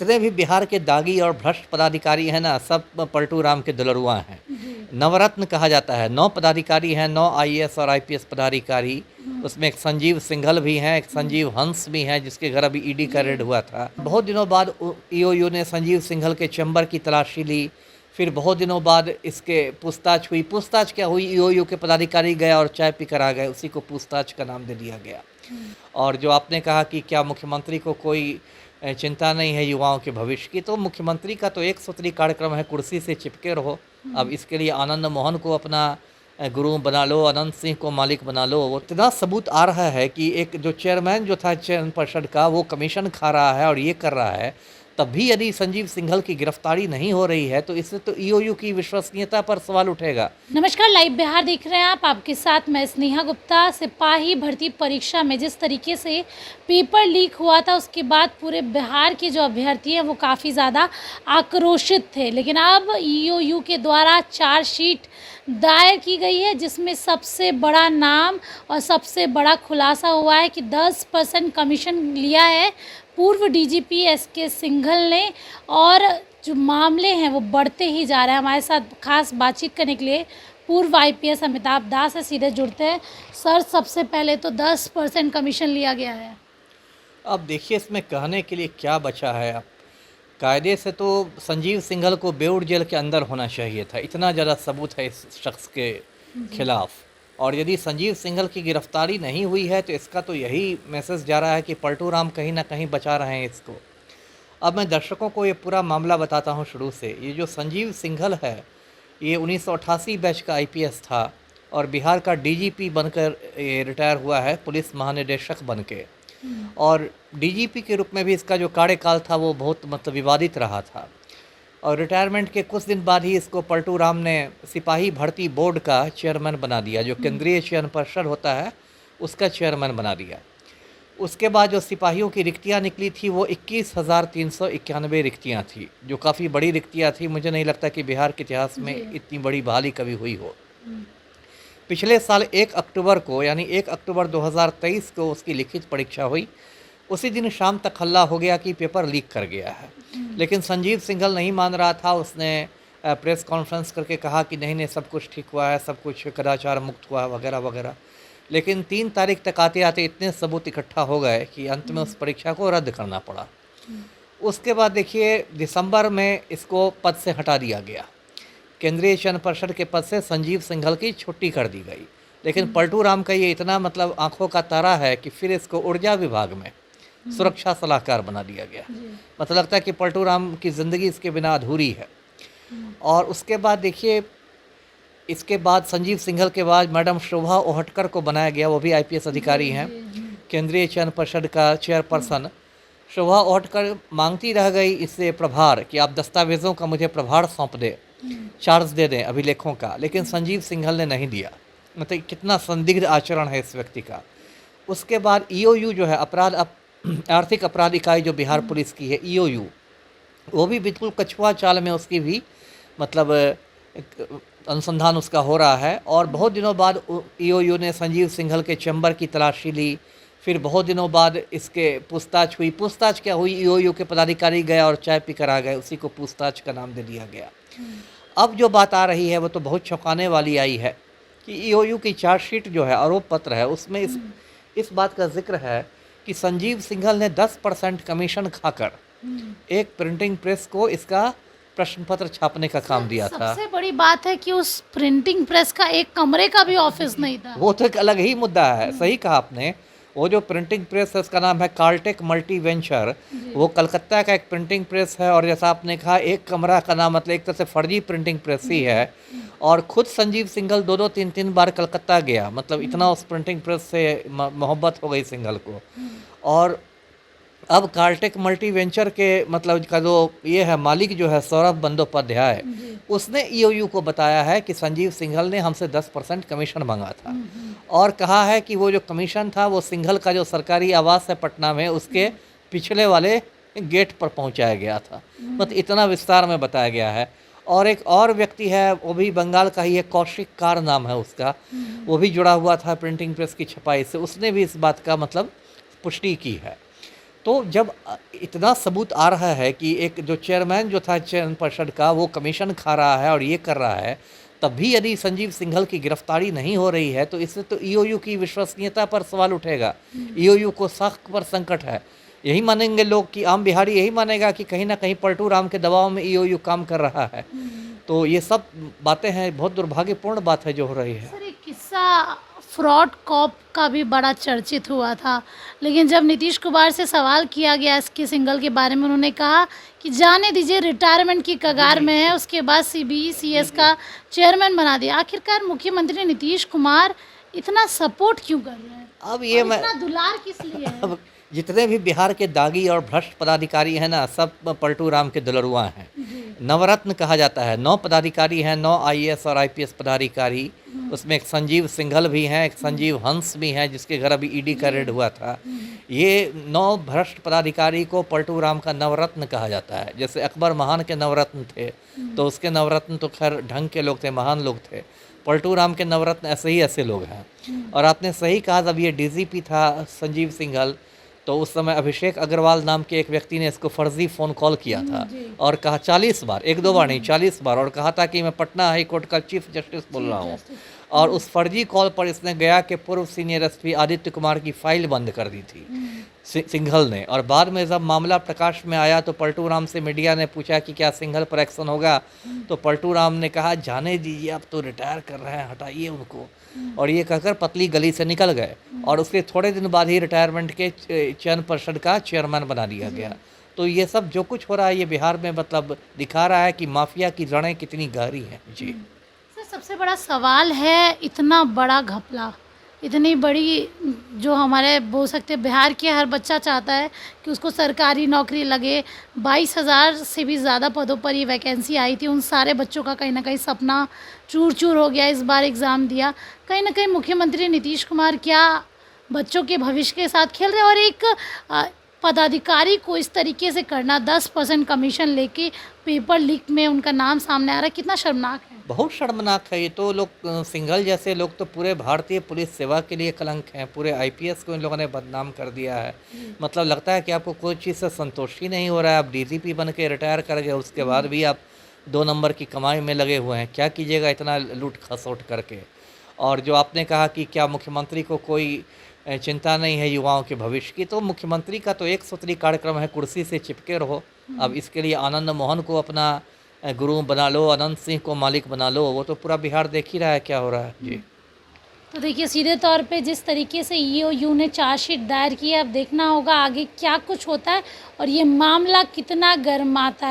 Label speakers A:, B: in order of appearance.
A: जितने भी बिहार के दागी और भ्रष्ट पदाधिकारी हैं ना, सब पलटू राम के दुलरुआ हैं। नवरत्न कहा जाता है। 9 पदाधिकारी हैं, 9 आईएएस और आईपीएस पदाधिकारी। उसमें एक संजीव सिंघल भी हैं, एक संजीव हंस भी हैं, जिसके घर अभी ईडी का रेड हुआ था। बहुत दिनों बाद ईओयू ने संजीव सिंघल के चैम्बर की तलाशी ली। फिर बहुत दिनों बाद इसके पूछताछ हुई। पूछताछ क्या हुई, ईओयू के पदाधिकारी गए और चाय पी कर आ गए, उसी को पूछताछ का नाम दे दिया गया। और जो आपने कहा कि क्या मुख्यमंत्री को कोई चिंता नहीं है युवाओं के भविष्य की, तो मुख्यमंत्री का तो एक सूत्री कार्यक्रम है, कुर्सी से चिपके रहो। अब इसके लिए आनंद मोहन को अपना गुरु बना लो, अनंत सिंह को मालिक बना लो। वो इतना सबूत आ रहा है कि एक जो चेयरमैन जो था चयन परिषद का, वो कमीशन खा रहा है और ये कर रहा है। तब भी यदि संजीव सिंघल की गिरफ्तारी नहीं हो रही है तो इससे तो ईओयू की विश्वसनीयता पर सवाल उठेगा।
B: नमस्कार, लाइव बिहार देख रहे हैं आप। आपके साथ मैं स्नेहा गुप्ता। सिपाही भर्ती परीक्षा में जिस तरीके से पेपर लीक हुआ था, उसके बाद पूरे बिहार के जो अभ्यर्थी हैं वो काफ़ी ज़्यादा आक्रोशित थे। लेकिन अब ईओयू के द्वारा चार्जशीट दायर की गई है, जिसमें सबसे बड़ा नाम और सबसे बड़ा खुलासा हुआ है कि 10% कमीशन लिया है पूर्व डीजीपी एसके सिंघल ने। और जो मामले हैं वो बढ़ते ही जा रहे हैं। हमारे साथ खास बातचीत करने के लिए पूर्व आईपीएस अमिताभ दास से सीधे जुड़ते हैं। सर, सबसे पहले तो 10% कमीशन लिया गया है।
A: अब देखिए, इसमें कहने के लिए क्या बचा है। अब कायदे से तो संजीव सिंघल को बेऊर जेल के अंदर होना चाहिए था, इतना ज़्यादा सबूत है इस शख्स के खिलाफ। और यदि संजीव सिंघल की गिरफ्तारी नहीं हुई है तो इसका तो यही मैसेज जा रहा है कि पलटू राम कहीं ना कहीं बचा रहे हैं इसको। अब मैं दर्शकों को ये पूरा मामला बताता हूँ शुरू से। ये जो संजीव सिंघल है, ये 1988 बैच का आईपीएस था और बिहार का डीजीपी बनकर ये रिटायर हुआ है, पुलिस महानिदेशक बन के। और डीजीपी के रूप में भी इसका जो कार्यकाल था वो बहुत मतलब विवादित रहा था। और रिटायरमेंट के कुछ दिन बाद ही इसको पलटू राम ने सिपाही भर्ती बोर्ड का चेयरमैन बना दिया, जो केंद्रीय चयन परिषद होता है उसका चेयरमैन बना दिया। उसके बाद जो सिपाहियों की रिक्तियां निकली थी वो 21,391 रिक्तियां थी, जो काफ़ी बड़ी रिक्तियां थी। मुझे नहीं लगता कि बिहार के इतिहास में इतनी बड़ी बहाली कभी हुई हो। पिछले साल 1 अक्टूबर को, यानी 1 अक्टूबर 2023 को उसकी लिखित परीक्षा हुई। उसी दिन शाम तक हल्ला हो गया कि पेपर लीक कर गया है। लेकिन संजीव सिंघल नहीं मान रहा था। उसने प्रेस कॉन्फ्रेंस करके कहा कि नहीं सब कुछ ठीक हुआ है, सब कुछ कदाचार मुक्त हुआ वगैरह वगैरह। लेकिन 3 तारीख तक आते आते इतने सबूत इकट्ठा हो गए कि अंत में उस परीक्षा को रद्द करना पड़ा। उसके बाद देखिए, दिसंबर में इसको पद से हटा दिया गया। केंद्रीय चयन परिषद के पद से संजीव सिंघल की छुट्टी कर दी गई। लेकिन पलटू राम का ये इतना मतलब आंखों का तारा है कि फिर इसको ऊर्जा विभाग में सुरक्षा सलाहकार बना दिया गया। मतलब लगता है कि पलटू राम की ज़िंदगी इसके बिना अधूरी है। और उसके बाद देखिए, इसके बाद संजीव सिंघल के बाद मैडम शोभा ओहटकर को बनाया गया। वो भी आईपीएस अधिकारी हैं, केंद्रीय चयन परिषद का चेयरपर्सन। शोभा ओहटकर मांगती रह गई इससे प्रभार कि आप दस्तावेज़ों का मुझे प्रभार सौंप दें, चार्ज दे दें अभिलेखों का। लेकिन संजीव सिंघल ने नहीं दिया। मतलब कितना संदिग्ध आचरण है इस व्यक्ति का। उसके बाद ईओयू जो है, आर्थिक अपराध इकाई जो बिहार पुलिस की है, ईओयू, वो भी बिल्कुल कछुआ चाल में उसकी भी मतलब अनुसंधान उसका हो रहा है। और बहुत दिनों बाद ईओयू ने संजीव सिंघल के चैम्बर की तलाशी ली। फिर बहुत दिनों बाद इसके पूछताछ हुई। पूछताछ क्या हुई, ईओयू के पदाधिकारी गए और चाय पी कर आ गए, उसी को पूछताछ का नाम दे दिया गया। अब जो बात आ रही है वो तो बहुत चौंकाने वाली आई है कि ईओयू की चार्जशीट जो है, आरोप पत्र है, उसमें इस बात का जिक्र है कि संजीव सिंघल ने 10% कमीशन खाकर एक प्रिंटिंग प्रेस को इसका प्रश्न पत्र छापने का काम दिया था।
B: सबसे बड़ी बात है कि उस प्रिंटिंग प्रेस का एक कमरे का भी ऑफिस नहीं था।
A: वो तो एक अलग ही मुद्दा है। सही कहा आपने। वो जो प्रिंटिंग प्रेस है उसका नाम है कार्टेक मल्टी वेंचर। वो कलकत्ता का एक प्रिंटिंग प्रेस है। और जैसा आपने कहा, एक कमरा का नाम मतलब एक तरह से फर्जी प्रिंटिंग प्रेस ही है। और खुद संजीव सिंघल 2-2, 3-3 बार कलकत्ता गया। मतलब इतना उस प्रिंटिंग प्रेस से मोहब्बत हो गई सिंघल को। और अब कार्टेक मल्टी वेंचर के मतलब का जो ये है मालिक जो है सौरभ बंदोपाध्याय, उसने ईओयू को बताया है कि संजीव सिंघल ने हमसे 10% कमीशन मांगा था। और कहा है कि वो जो कमीशन था वो सिंघल का जो सरकारी आवास है पटना में, उसके पिछले वाले गेट पर पहुंचाया गया था। मतलब इतना विस्तार में बताया गया है। और एक और व्यक्ति है, वो भी बंगाल का ही है, कौशिक कार नाम है उसका। वो भी जुड़ा हुआ था प्रिंटिंग प्रेस की छपाई से। उसने भी इस बात का मतलब पुष्टि की है। तो जब इतना सबूत आ रहा है कि एक जो चेयरमैन जो था चयन पर्षद का वो कमीशन खा रहा है और ये कर रहा है, तब भी यदि संजीव सिंघल की गिरफ्तारी नहीं हो रही है तो इससे तो ईओयू की विश्वसनीयता पर सवाल उठेगा। ईओयू को साख पर संकट है। यही मानेंगे लोग कि आम बिहारी यही मानेगा कि कहीं ना कहीं पलटू राम के दबाव में ईओयू काम कर रहा है। तो ये सब बातें हैं, बहुत दुर्भाग्यपूर्ण बात है जो हो रही है।
B: सर एक किस्सा फ्रॉड कॉप का भी बड़ा चर्चित हुआ था, लेकिन जब नीतीश कुमार से सवाल किया गया एसके सिंघल के बारे में, उन्होंने कहा कि जाने दीजिए, रिटायरमेंट की कगार में है, उसके बाद सीबीसीएस का चेयरमैन बना दिया। आखिरकार मुख्यमंत्री नीतीश कुमार इतना सपोर्ट क्यों कर रहे हैं?
A: अब ये
B: और इतना दुलार किस लिए है?
A: अब जितने भी बिहार के दागी और भ्रष्ट पदाधिकारी हैं ना, सब पलटू राम के दुलरुआ हैं। नवरत्न कहा जाता है। 9 पदाधिकारी हैं, 9 आईएएस और आईपीएस पदाधिकारी। उसमें एक संजीव सिंघल भी हैं, एक संजीव हंस भी हैं जिसके घर अभी ईडी का रेड हुआ था। ये 9 भ्रष्ट पदाधिकारी को पलटू राम का नवरत्न कहा जाता है। जैसे अकबर महान के नवरत्न थे, तो उसके नवरत्न तो खैर ढंग के लोग थे, महान लोग थे। पलटू राम के नवरत्न ऐसे लोग हैं। और आपने सही कहा, जब ये डीजीपी था संजीव सिंघल, तो उस समय अभिषेक अग्रवाल नाम के एक व्यक्ति ने इसको फर्जी फ़ोन कॉल किया था और कहा 40 बार, 1-2 बार नहीं 40 बार, और कहा था कि मैं पटना हाई कोर्ट का चीफ जस्टिस बोल रहा हूँ। और उस फर्जी कॉल पर इसने गया के पूर्व सीनियर एसपी आदित्य कुमार की फाइल बंद कर दी थी सिंघल ने। और बाद में जब मामला प्रकाश में आया तो पलटू राम से मीडिया ने पूछा कि क्या सिंघल पर एक्शन होगा, तो पलटू राम ने कहा जाने दीजिए, अब तो रिटायर कर रहे हैं, हटाइए उनको। और ये कहकर पतली गली से निकल गए और उसके थोड़े दिन बाद ही रिटायरमेंट के चयन पर्षद का चेयरमैन बना दिया गया। तो ये सब जो कुछ हो रहा है ये बिहार में मतलब दिखा रहा है कि माफिया की जड़ें कितनी गहरी हैं। जी
B: सर सबसे बड़ा सवाल है, इतना बड़ा घपला, इतनी बड़ी, जो हमारे बोल सकते बिहार के हर बच्चा चाहता है कि उसको सरकारी नौकरी लगे। 22,000 से भी ज़्यादा पदों पर ये वैकेंसी आई थी। उन सारे बच्चों का कहीं ना कहीं सपना चूर चूर हो गया। इस बार एग्ज़ाम दिया, कहीं ना कहीं मुख्यमंत्री नीतीश कुमार क्या बच्चों के भविष्य के साथ खेल रहे हैं। और एक पदाधिकारी को इस तरीके से करना, 10% कमीशन लेके पेपर लीक में उनका नाम सामने आ रहा है, कितना शर्मनाक है।
A: बहुत शर्मनाक है ये तो। लोग सिंघल जैसे लोग तो पूरे भारतीय पुलिस सेवा के लिए कलंक हैं। पूरे आईपीएस को इन लोगों ने बदनाम कर दिया है। मतलब लगता है कि आपको कोई चीज़ से संतोष ही नहीं हो रहा है। आप डीजीपी बन के रिटायर कर गए, उसके बाद भी आप 2 नंबर की कमाई में लगे हुए हैं। क्या कीजिएगा इतना लूट खसोट करके। और जो आपने कहा कि क्या मुख्यमंत्री को कोई चिंता नहीं है युवाओं के भविष्य की, तो मुख्यमंत्री का तो एक सूत्री कार्यक्रम है, कुर्सी से चिपके रहो। अब इसके लिए आनंद मोहन को अपना गुरु बना लो, अनंत सिंह को मालिक बना लो। वो तो पूरा बिहार देख ही रहा है क्या हो रहा है। जी
B: तो देखिए सीधे तौर पे जिस तरीके से ईओयू ने चार्जशीट दायर की है, अब देखना होगा आगे क्या कुछ होता है और ये मामला कितना गर्माता है।